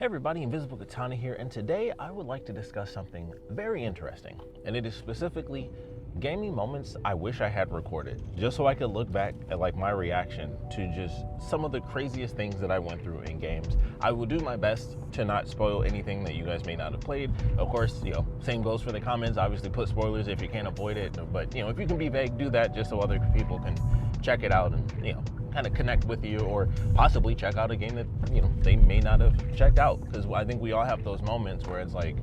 Hey everybody, Invisiblekatana here, and today I would like to discuss something very interesting, and it is specifically gaming moments I wish I had recorded, just so I could look back at my reaction to just some of the craziest things that I went through in games. I will do my best to not spoil anything that you guys may not have played. Of course, same goes for the comments. Obviously put spoilers if you can't avoid it, but if you can be vague, do that just so other people can check it out and kind of connect with you, or possibly check out a game that they may not have checked out, because I think we all have those moments where it's like,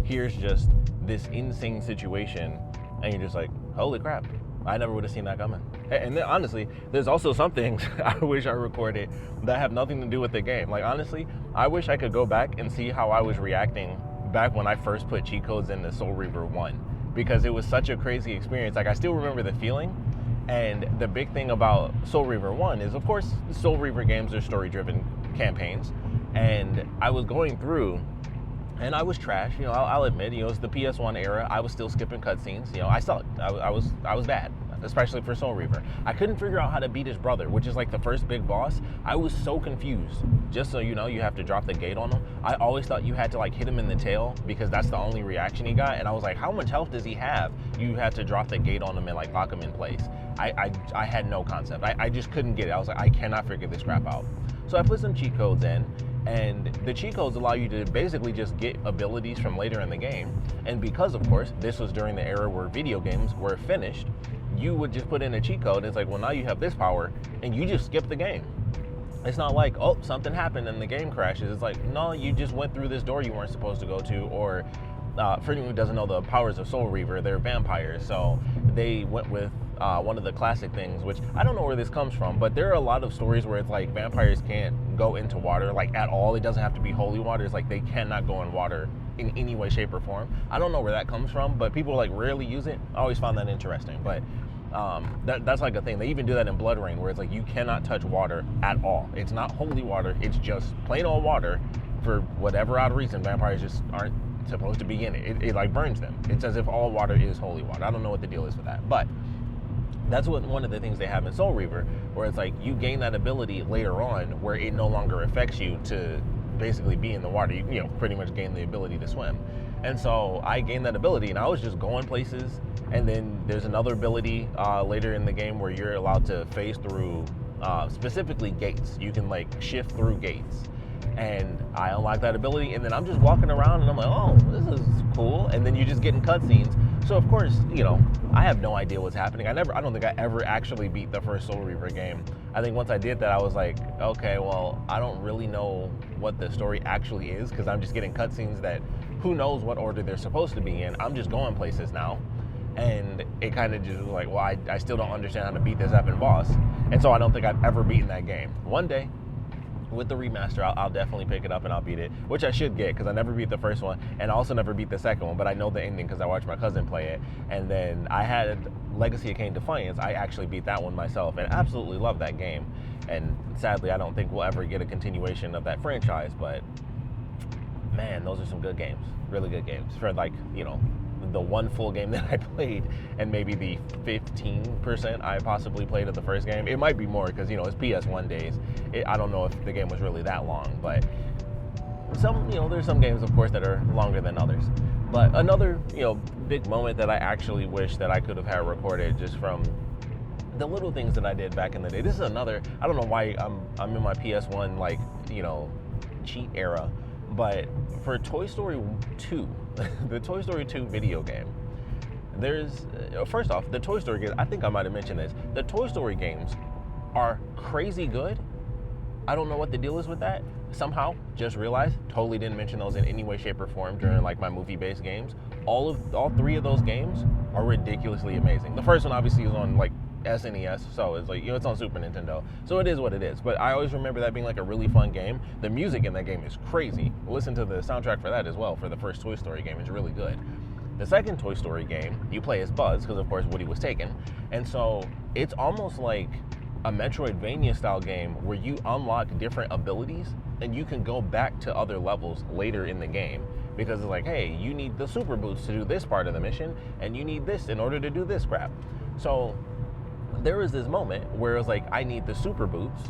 here's just this insane situation and you're just like, holy crap, I never would have seen that coming. And then honestly, there's also some things I wish I recorded that have nothing to do with the game. Like honestly, I wish I could go back and see how I was reacting back when I first put cheat codes into Soul Reaver 1, because it was such a crazy experience. Like I still remember the feeling. And the big thing about Soul Reaver 1 is, of course, Soul Reaver games are story-driven campaigns. And I was going through, and I was trash. I'll admit, it was the PS1 era. I was still skipping cutscenes. I sucked. I was bad, especially for Soul Reaver. I couldn't figure out how to beat his brother, which is like the first big boss. I was so confused. Just so you know, you have to drop the gate on him. I always thought you had to hit him in the tail, because that's the only reaction he got. And I was like, how much health does he have? You had to drop the gate on him and lock him in place. I had no concept. I just couldn't get it. I was like, I cannot figure this crap out. So I put some cheat codes in, and the cheat codes allow you to basically just get abilities from later in the game. And because, of course, this was during the era where video games were finished, you would just put in a cheat code, and it's like, well, now you have this power, and you just skip the game. It's not like, oh, something happened and the game crashes. It's like, no, you just went through this door you weren't supposed to go to. Or for anyone who doesn't know the powers of Soul Reaver, they're vampires. So they went with one of the classic things, which I don't know where this comes from, but there are a lot of stories where it's like vampires can't go into water at all. It doesn't have to be holy water. It's like they cannot go in water in any way, shape, or form. I don't know where that comes from, but people rarely use it. I always found that interesting. But that's a thing. They even do that in Blood Rain, where it's like you cannot touch water at all. It's not holy water. It's just plain old water. For whatever odd reason, vampires just aren't supposed to be in it. It burns them. It's as if all water is holy water. I don't know what the deal is with that, but that's one of the things they have in Soul Reaver, where it's like you gain that ability later on, where it no longer affects you to basically be in the water. You pretty much gain the ability to swim. And so I gained that ability, and I was just going places. And then there's another ability later in the game where you're allowed to phase through specifically gates. You can shift through gates. And I unlocked that ability, and then I'm just walking around and I'm like, oh, this is cool. And then you just get in cutscenes. So of course, I have no idea what's happening. I don't think I ever actually beat the first Soul Reaver game. I think once I did that, I was like, okay, well, I don't really know what the story actually is, because I'm just getting cutscenes that who knows what order they're supposed to be in. I'm just going places now. And it kind of just was like, well, I still don't understand how to beat this effing boss. And so I don't think I've ever beaten that game. One day, with the remaster, I'll definitely pick it up and I'll beat it, which I should get, because I never beat the first one, and I also never beat the second one, but I know the ending because I watched my cousin play it. And then I had Legacy of Kain Defiance. I actually beat that one myself and absolutely love that game. And sadly, I don't think we'll ever get a continuation of that franchise, but man, those are some good games, really good games for the one full game that I played, and maybe the 15% I possibly played of the first game. It might be more, because it's PS1 days. I don't know if the game was really that long, but there's some games, of course, that are longer than others. But another big moment that I actually wish that I could have had recorded, just from the little things that I did back in the day. This is another, I don't know why I'm in my PS1 cheat era, but for Toy Story 2, the Toy Story 2 video game, there's, first off, the Toy Story games, I think I might have mentioned this, the Toy Story games are crazy good. I don't know what the deal is with that. Somehow, just realized, totally didn't mention those in any way, shape, or form during my movie-based games. All three of those games are ridiculously amazing. The first one obviously is on SNES, so it's it's on Super Nintendo, so it is what it is. But I always remember that being a really fun game. The music in that game is crazy. Listen to the soundtrack for that as well, for the first Toy Story game. It's really good. The second Toy Story game, you play as Buzz, because of course Woody was taken, and so it's almost like a Metroidvania style game where you unlock different abilities and you can go back to other levels later in the game, because it's like, hey, you need the super boots to do this part of the mission, and you need this in order to do this crap. So there was this moment where it was like, I need the super boots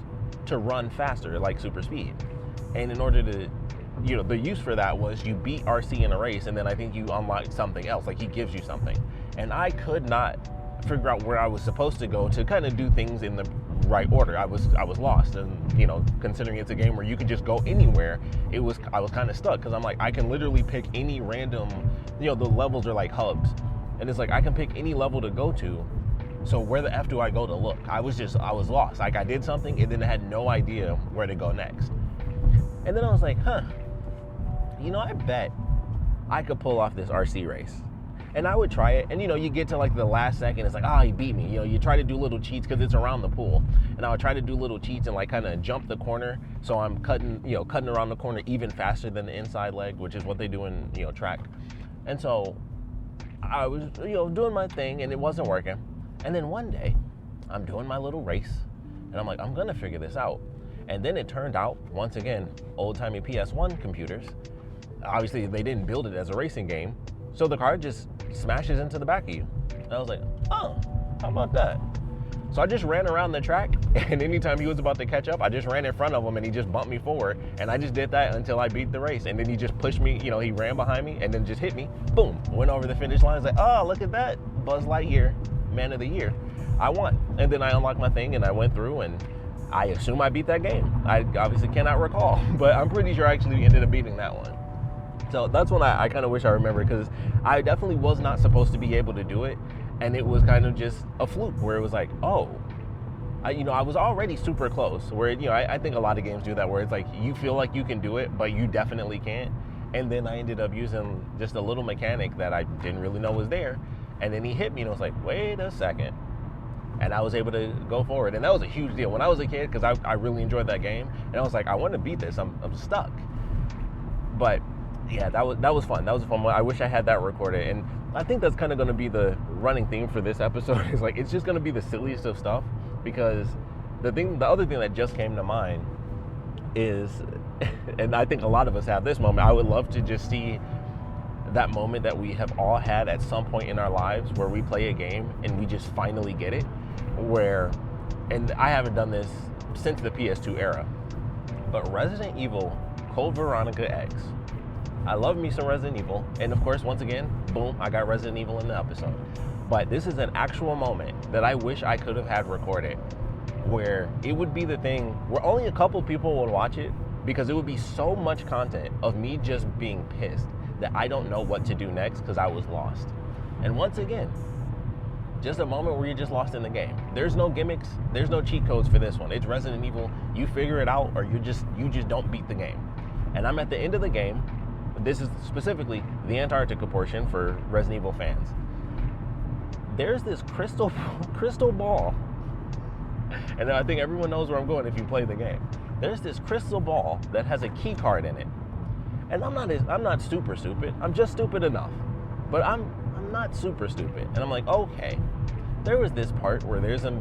to run faster, like super speed. And in order to the use for that was you beat RC in a race, and then I think you unlock something else, like he gives you something. And I could not figure out where I was supposed to go to kind of do things in the right order. I was lost, and considering it's a game where you could just go anywhere, I was kind of stuck, because I'm like, I can literally pick any random, the levels are like hubs, and it's like I can pick any level to go to. So where the F do I go to look? I was lost. Like I did something and then I had no idea where to go next. And then I was like, I bet I could pull off this RC race. And I would try it, and you get to like the last second, it's like, he beat me. You try to do little cheats because it's around the pool, and I would try to do little cheats and like kind of jump the corner, so I'm cutting around the corner even faster than the inside leg, which is what they do in track. And so I was doing my thing, and it wasn't working. And then one day, I'm doing my little race, and I'm like, I'm gonna figure this out. And then it turned out, once again, old-timey PS1 computers. Obviously, they didn't build it as a racing game, so the car just smashes into the back of you. And I was like, how about that? So I just ran around the track, and anytime he was about to catch up, I just ran in front of him, and he just bumped me forward. And I just did that until I beat the race. And then he just pushed me, he ran behind me, and then just hit me. Boom, went over the finish line. I was like, look at that, Buzz Lightyear, Man of the Year. I won. And then I unlocked my thing, and I went through, and I assume I beat that game. I obviously cannot recall, but I'm pretty sure I actually ended up beating that one. So that's when I kind of wish I remembered, because I definitely was not supposed to be able to do it, and it was kind of just a fluke where it was like, I was already super close, where I think a lot of games do that, where it's like you feel like you can do it, but you definitely can't. And then I ended up using just a little mechanic that I didn't really know was there, and then he hit me, and I was like, wait a second. And I was able to go forward, and that was a huge deal when I was a kid, because I really enjoyed that game, and I was like, I want to beat this. I'm stuck. But yeah, that was fun. That was a fun one. I wish I had that recorded, and I think that's kind of going to be the running theme for this episode. Is like, it's just going to be the silliest of stuff, because the other thing that just came to mind is, and I think a lot of us have this moment, I would love to just see that moment that we have all had at some point in our lives where we play a game and we just finally get it, and I haven't done this since the PS2 era, but Resident Evil Code Veronica X. I love me some Resident Evil, and of course, once again, boom, I got Resident Evil in the episode. But this is an actual moment that I wish I could have had recorded, where it would be the thing where only a couple people would watch it, because it would be so much content of me just being pissed that I don't know what to do next because I was lost. And once again, just a moment where you're just lost in the game. There's no gimmicks, there's no cheat codes for this one. It's Resident Evil. You figure it out, or you just don't beat the game. And I'm at the end of the game. This is specifically the Antarctica portion for Resident Evil fans. There's this crystal ball, and I think everyone knows where I'm going if you play the game. There's this crystal ball that has a key card in it, and I'm not super stupid. I'm just stupid enough, but I'm not super stupid. And I'm like, okay, there was this part where there's a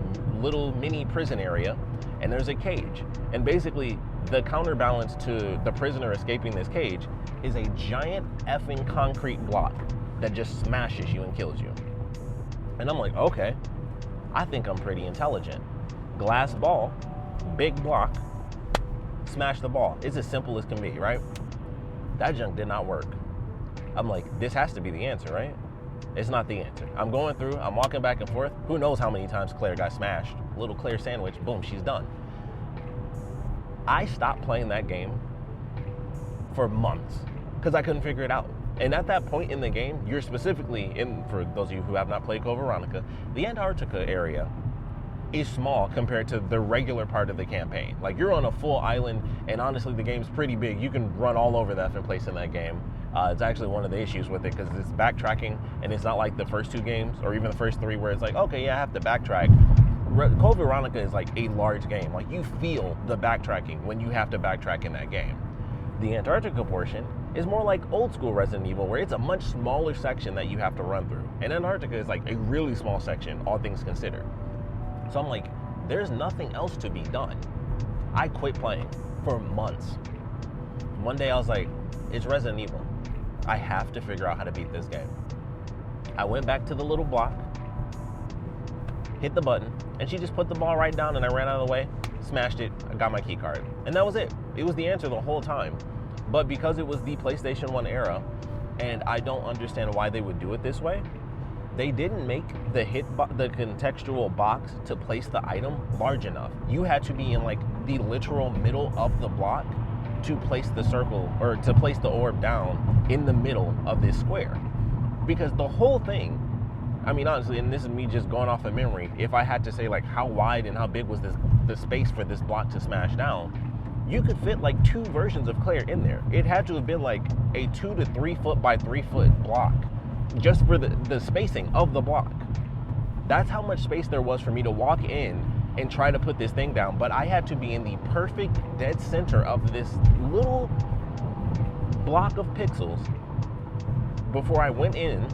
little mini prison area, and there's a cage, and basically the counterbalance to the prisoner escaping this cage is a giant effing concrete block that just smashes you and kills you. And I'm like, okay, I think I'm pretty intelligent. Glass ball, big block, smash the ball. It's as simple as can be, right? That junk did not work. I'm like, this has to be the answer, right? It's not the answer. I'm going through, I'm walking back and forth. Who knows how many times Claire got smashed? Little Claire sandwich, boom, she's done. I stopped playing that game for months because I couldn't figure it out. And at that point in the game, you're specifically for those of you who have not played Code Veronica, the Antarctica area is small compared to the regular part of the campaign. Like, you're on a full island, and honestly, the game's pretty big. You can run all over the effing place in that game. It's actually one of the issues with it, because it's backtracking, and it's not like the first two games, or even the first three, where it's like, okay, yeah, I have to backtrack. Code Veronica is like a large game. Like, you feel the backtracking when you have to backtrack in that game. The Antarctica portion is more like old school Resident Evil, where it's a much smaller section that you have to run through. And Antarctica is like a really small section, all things considered. So I'm like, there's nothing else to be done. I quit playing for months. One day I was like, it's Resident Evil. I have to figure out how to beat this game. I went back to the little block, hit the button, and she just put the ball right down, and I ran out of the way, smashed it, I got my key card. And that was it. It was the answer the whole time. But because it was the PlayStation 1 era, and I don't understand why they would do it this way, they didn't make the the contextual box to place the item large enough. You had to be in like the literal middle of the block to place the circle, or to place the orb down in the middle of this square. Because the whole thing, I mean, honestly, and this is me just going off of memory, if I had to say like how wide and how big was the space for this block to smash down, you could fit like 2 versions of Claire in there. It had to have been like a 2 to 3 foot by 3 foot block just for the spacing of the block. That's how much space there was for me to walk in and try to put this thing down. But I had to be in the perfect dead center of this little block of pixels before I went in.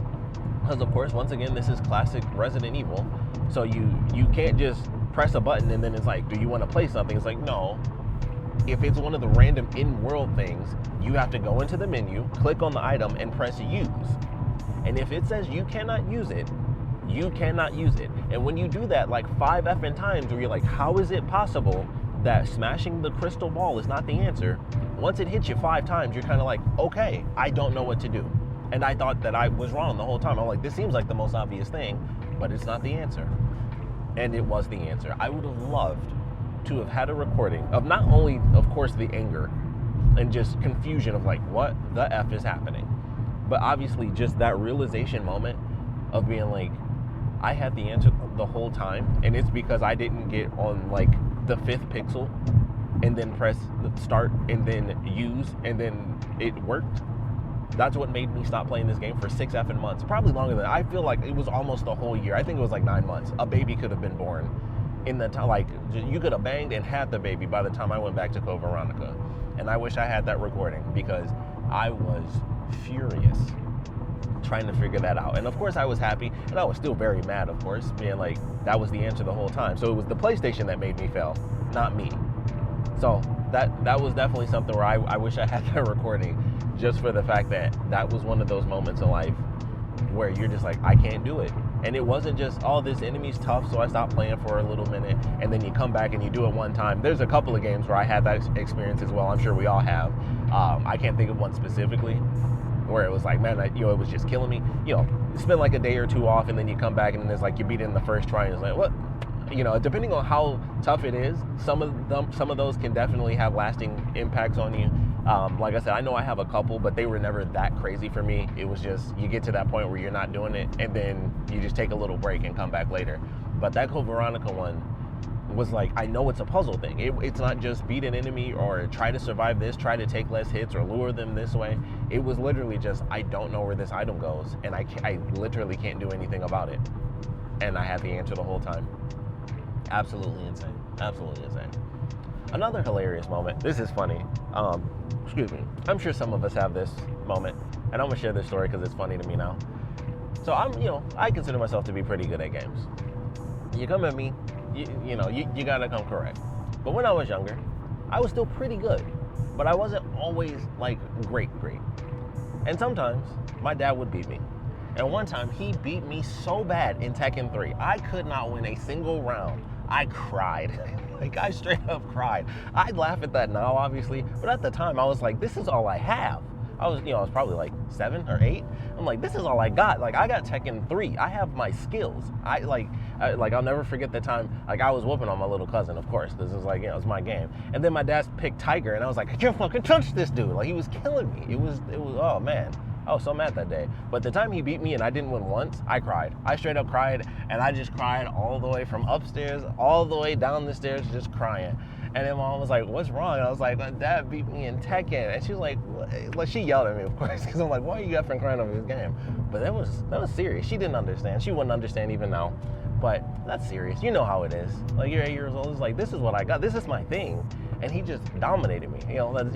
Because of course, once again, this is classic Resident Evil. So you can't just press a button and then it's like, do you want to play something? It's like, no. If it's one of the random in-world things, you have to go into the menu, click on the item, and press use. And if it says you cannot use it, you cannot use it. And when you do that like 5 effing times where you're like, how is it possible that smashing the crystal ball is not the answer? Once it hits you 5 times, you're kind of like, okay, I don't know what to do. And I thought that I was wrong the whole time. I'm like, this seems like the most obvious thing, but it's not the answer. And it was the answer. I would have loved to have had a recording of not only, of course, the anger and just confusion of like, what the F is happening? But obviously just that realization moment of being like, I had the answer the whole time, and it's because I didn't get on like the 5th pixel and then press start and then use and then it worked. That's what made me stop playing this game for 6 effing months. Probably longer than that. I feel like it was almost a whole year. I think it was like 9 months. A baby could have been born in the time. Like, you could have banged and had the baby by the time I went back to Code Veronica. And I wish I had that recording because I was furious trying to figure that out. And of course I was happy, and I was still very mad, of course, being like, that was the answer the whole time. So it was the PlayStation that made me fail, not me. So that was definitely something where I wish I had that recording, just for the fact that that was one of those moments in life where you're just like, I can't do it. And it wasn't just, oh, this enemy's tough, so I stopped playing for a little minute, and then you come back and you do it one time. There's a couple of games where I had that experience as well. I'm sure we all have. I can't think of one specifically where it was like, man, it was just killing me. You spend like a day or 2 off, and then you come back, and then it's like you beat it in the first try, and it's like, what? Depending on how tough it is, some of those can definitely have lasting impacts on you. Like I said, I know I have a couple, but they were never that crazy for me. It was just, you get to that point where you're not doing it, and then you just take a little break and come back later. But that Code Veronica one was like, I know it's a puzzle thing. It's not just beat an enemy or try to survive this, try to take less hits or lure them this way. It was literally just, I don't know where this item goes, and I literally can't do anything about it. And I had the answer the whole time. Absolutely insane. Absolutely insane. Another hilarious moment. This is funny. Excuse me. I'm sure some of us have this moment, and I'm gonna share this story because it's funny to me now. So I consider myself to be pretty good at games. You come at me, you gotta come correct. But when I was younger, I was still pretty good, but I wasn't always like great. And sometimes my dad would beat me. And one time he beat me so bad in Tekken 3, I could not win a single round. I cried. Like, I straight up cried. I'd laugh at that now, obviously, but at the time I was like, this is all I have. I was probably like 7 or 8. I'm like, this is all I got. Like, I got Tekken 3. I have my skills. I'll never forget the time, like, I was whooping on my little cousin, of course. This is like, it's my game. And then my dad picked Tiger, and I was like, I can't fucking touch this dude. Like, he was killing me. It was, oh man. I was so mad that day. But the time he beat me and I didn't win once, I cried. I straight up cried, and I just cried all the way from upstairs, all the way down the stairs, just crying. And then mom was like, what's wrong? And I was like, my dad beat me in Tekken. And she was like, what? Like, she yelled at me, of course, because I'm like, why are you effing crying over this game? But that was serious. She didn't understand. She wouldn't understand even now. But that's serious. You know how it is. Like, you're 8 years old. It's like, this is what I got. This is my thing. And he just dominated me. That's,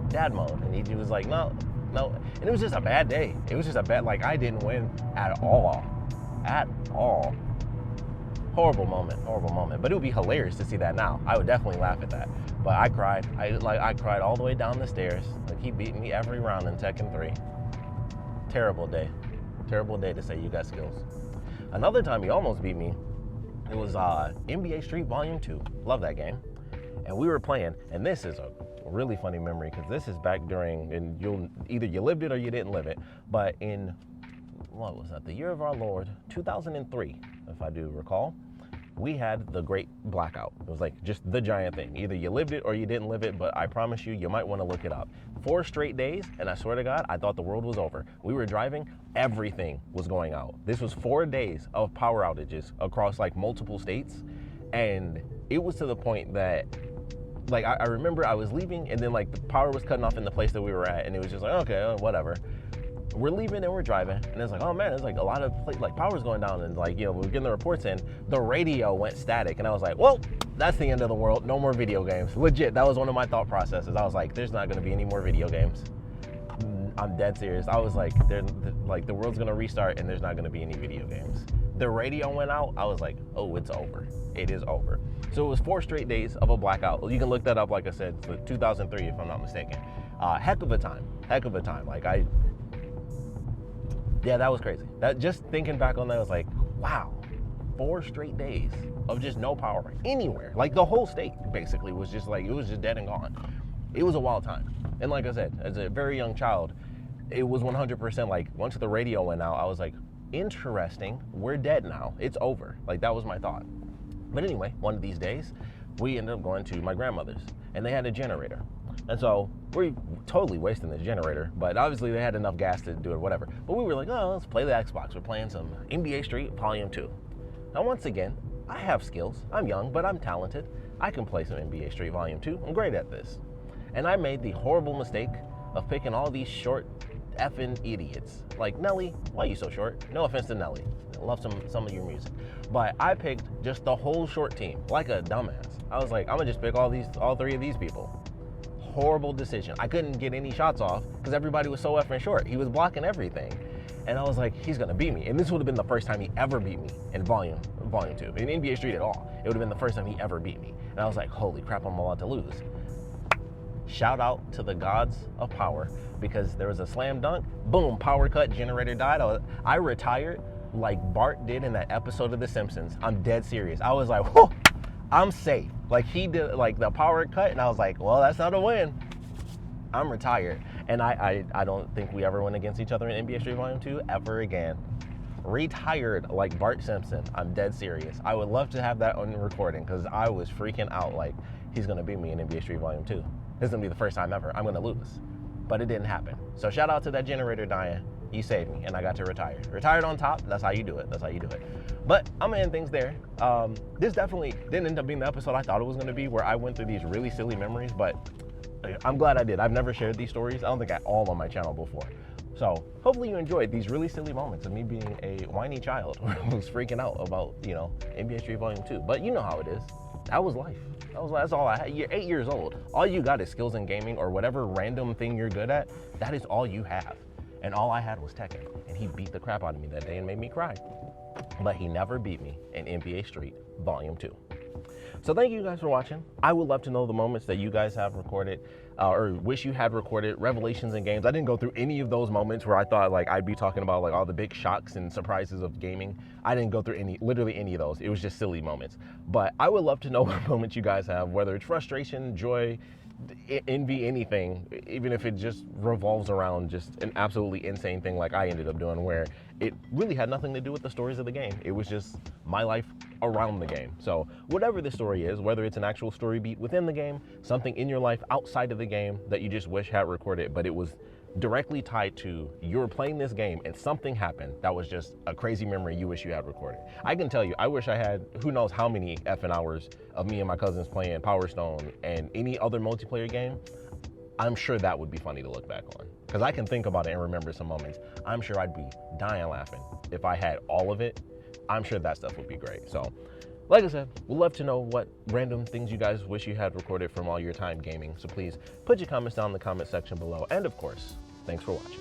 dad mode. And he was like, no. And it was just a bad day. It was just a bad, like, I didn't win at all. Horrible moment. But it would be hilarious to see that now. I would definitely laugh at that. But I cried. I cried all the way down the stairs. Like, he beat me every round in Tekken 3. Terrible day to say you got skills. Another time he almost beat me, it was NBA Street Volume 2. Love that game. and we were playing, and this is a really funny memory because this is back during, and you lived it or you didn't live it, but in, what was that, the year of our Lord, 2003, if I do recall, we had the great blackout. It was like just the giant thing. Either you lived it or you didn't live it, but I promise you, you might want to look it up. 4 straight days, and I swear to God, I thought the world was over. We were driving, everything was going out. This was 4 days of power outages across like multiple states, and it was to the point that, like, I remember I was leaving, and then like the power was cutting off in the place that we were at, and it was just like, okay, whatever. We're leaving and we're driving, and it's like, oh man, it's like a lot of like power's going down, and like, you know, we're getting the reports in, the radio went static, and I was like, well, that's the end of the world, no more video games. Legit, that was one of my thought processes. I was like, there's not gonna be any more video games. I'm dead serious. I was like, the world's gonna restart and there's not gonna be any video games. The radio went out, I was like, oh, it's over. It is over. So it was 4 straight days of a blackout. You can look that up, like I said, for 2003 if I'm not mistaken. Heck of a time. Like yeah, that was crazy. That, just thinking back on that, I was like, wow, 4 straight days of just no power anywhere. Like the whole state basically was just like, it was just dead and gone. It was a wild time. And like I said, as a very young child, it was 100% like, once the radio went out, I was like, interesting, we're dead now. It's over. Like that was my thought. But anyway, one of these days, we ended up going to my grandmother's, and they had a generator. And so we're totally wasting the generator, but obviously they had enough gas to do it, whatever. But we were like, oh, let's play the Xbox. We're playing some NBA Street Volume 2. Now, once again, I have skills. I'm young, but I'm talented. I can play some NBA Street Volume 2. I'm great at this. And I made the horrible mistake of picking all these short effing idiots. Like, Nelly, why are you so short? No offense to Nelly. I love some of your music. But I picked just the whole short team, like a dumbass. I was like, I'm gonna just pick all 3 of these people. Horrible decision. I couldn't get any shots off because everybody was so effing short. He was blocking everything. And I was like, he's gonna beat me. And this would have been the first time he ever beat me in volume 2. In NBA Street at all. It would have been the first time he ever beat me. And I was like, holy crap, I'm about to lose. Shout out to the gods of power, because there was a slam dunk, boom, power cut, generator died. I retired like Bart did in that episode of The Simpsons. I'm dead serious. I was like, whoa, I'm safe. Like he did, like the power cut, and I was like, well, that's not a win. I'm retired. And I don't think we ever went against each other in NBA Street Volume 2 ever again. Retired like Bart Simpson. I'm dead serious. I would love to have that on recording, because I was freaking out like, he's gonna beat me in NBA Street Volume 2. This is gonna be the first time ever I'm gonna lose. But it didn't happen. So shout out to that generator dying. You saved me, and I got to retire. Retired on top, that's how you do it. That's how you do it. But I'm gonna end things there. This definitely didn't end up being the episode I thought it was gonna be, where I went through these really silly memories, but I'm glad I did. I've never shared these stories, I don't think at all, on my channel before. So hopefully you enjoyed these really silly moments of me being a whiny child who's freaking out about, you know, NBA Street Volume 2. But you know how it is. That was life. That's all I had. You're 8 years old. All you got is skills in gaming, or whatever random thing you're good at. That is all you have. And all I had was Tekken. And he beat the crap out of me that day and made me cry. But he never beat me in NBA Street Volume 2. So thank you guys for watching. I would love to know the moments that you guys have recorded, or wish you had recorded, revelations in games. I didn't go through any of those moments where I thought like I'd be talking about like all the big shocks and surprises of gaming. I didn't go through literally any of those. It was just silly moments. But I would love to know what moments you guys have, whether it's frustration, joy, envy, anything, even if it just revolves around just an absolutely insane thing like I ended up doing, where it really had nothing to do with the stories of the game. It was just my life around the game. So whatever the story is, whether it's an actual story beat within the game, something in your life outside of the game that you just wish had recorded, but it was directly tied to you were playing this game and something happened that was just a crazy memory you wish you had recorded. I can tell you, I wish I had who knows how many effing hours of me and my cousins playing Power Stone and any other multiplayer game. I'm sure that would be funny to look back on, because I can think about it and remember some moments. I'm sure I'd be dying laughing if I had all of it. I'm sure that stuff would be great. So like I said, we'd love to know what random things you guys wish you had recorded from all your time gaming. So please put your comments down in the comment section below. And of course, thanks for watching.